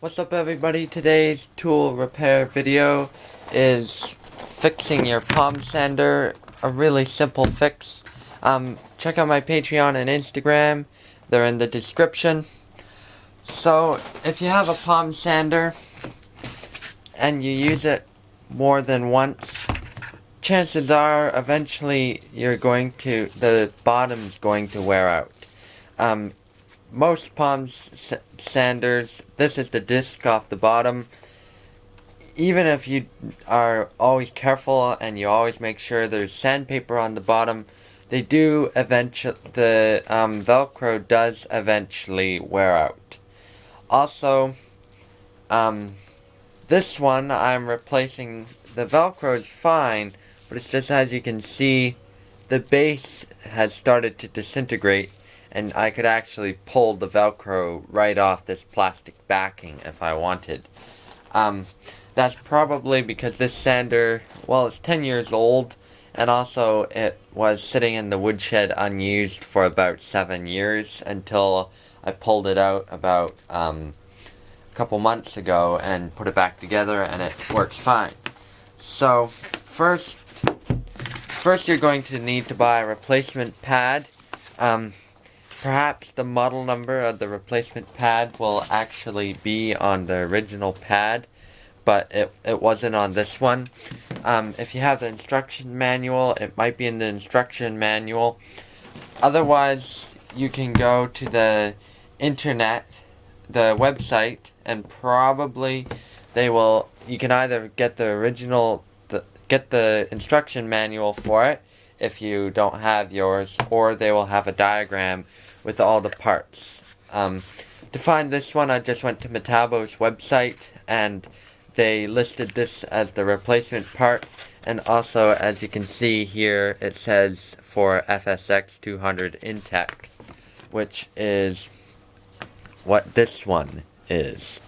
What's up everybody? Today's tool repair video is fixing your palm sander. A really simple fix. Check out my Patreon and Instagram. They're in the description. So if you have a palm sander and you use it more than once, chances are eventually the bottom's going to wear out. Most palm sanders, this is the disc off the bottom. Even if you are always careful and you always make sure there's sandpaper on the bottom, the Velcro does eventually wear out. Also, this one I'm replacing, the Velcro is fine, but it's just as you can see, the base has started to disintegrate, and I could actually pull the Velcro right off this plastic backing if I wanted. That's probably because this sander, well, it's 10 years old, and also it was sitting in the woodshed unused for about 7 years until I pulled it out about a couple months ago and put it back together, and it works fine. So first you're going to need to buy a replacement pad. Perhaps the model number of the replacement pad will actually be on the original pad, but it wasn't on this one. If you have the instruction manual, it might be in the instruction manual. Otherwise, you can go to the internet, the website, and probably you can either get get the instruction manual for it if you don't have yours, or they will have a diagram with all the parts. To find this one, I just went to Metabo's website, and they listed this as the replacement part, and also, as you can see here, it says for FSX 200 Intech, which is what this one is.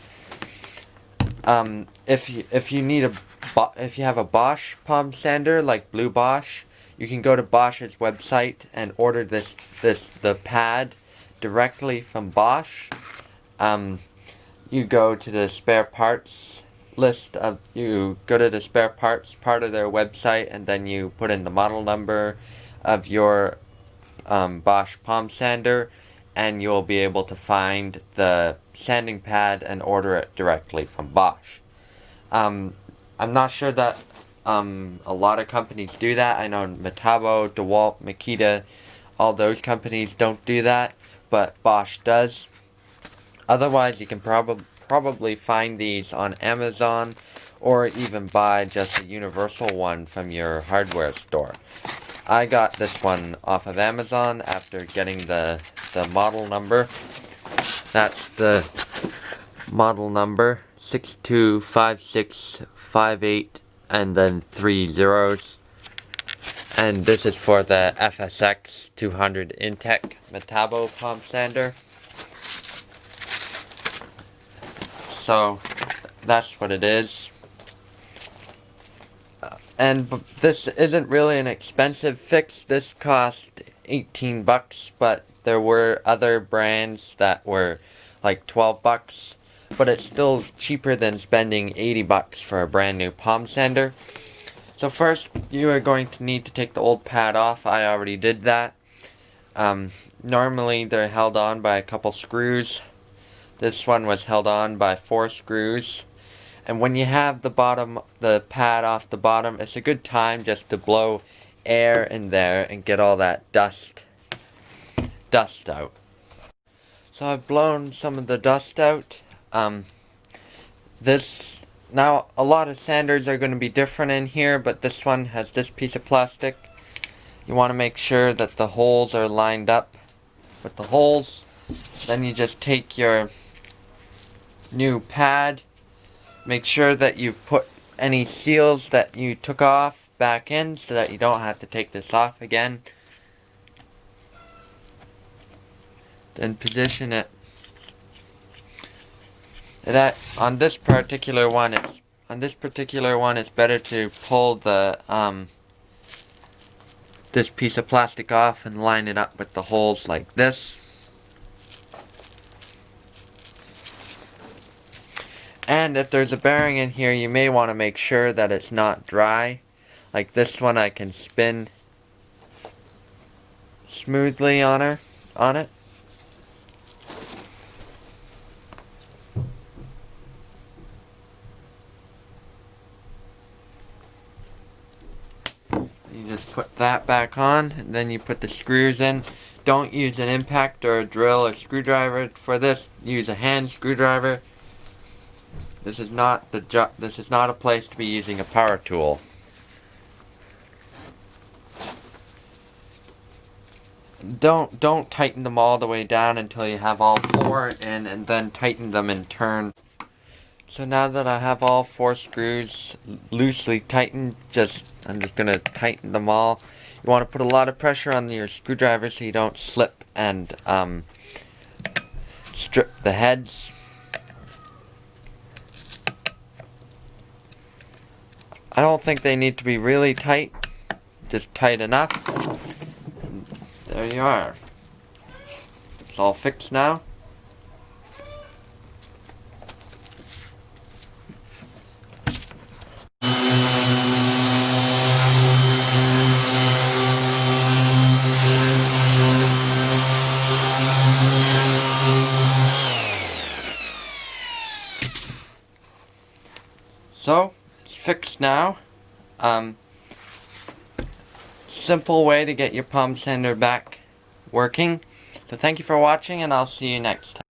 If you have a Bosch palm sander like Blue Bosch, you can go to Bosch's website and order the pad directly from Bosch. You go to the spare parts you go to the spare parts part of their website, and then you put in the model number of your Bosch palm sander, and you'll be able to find the sanding pad and order it directly from Bosch. I'm not sure that a lot of companies do that. I know Metabo, DeWalt, Makita, all those companies don't do that, but Bosch does. Otherwise, you can probably find these on Amazon, or even buy just a universal one from your hardware store. I got this one off of Amazon after getting the model number. That's the model number, 625658, and then 3 zeros. And this is for the FSX 200 Intech Metabo palm sander. So that's what it is. And this isn't really an expensive fix. This cost 18 bucks, but there were other brands that were like 12 bucks. But it's still cheaper than spending 80 bucks for a brand new palm sander. So first, you are going to need to take the old pad off. I already did that. Normally, they're held on by a couple screws. This one was held on by 4 screws. And when you have the pad off the bottom, it's a good time just to blow air in there and get all that dust out. So I've blown some of the dust out. Now a lot of sanders are going to be different in here, but this one has this piece of plastic. You want to make sure that the holes are lined up with the holes. Then you just take your new pad, make sure that you put any seals that you took off back in so that you don't have to take this off again. Then position it. On this particular one, it's better to pull this piece of plastic off and line it up with the holes like this. And if there's a bearing in here, you may want to make sure that it's not dry. Like this one, I can spin smoothly on it. You just put that back on, and then you put the screws in. Don't use an impact or a drill or screwdriver for this. Use a hand screwdriver. This is not a place to be using a power tool. Don't tighten them all the way down until you have all four in, and then tighten them in turn. So now that I have all four screws loosely tightened, I'm just gonna tighten them all. You want to put a lot of pressure on your screwdriver so you don't slip and strip the heads. I don't think they need to be really tight, just tight enough. There you are. It's all fixed now. So, it's fixed now. Simple way to get your palm sander back working. So thank you for watching, and I'll see you next time.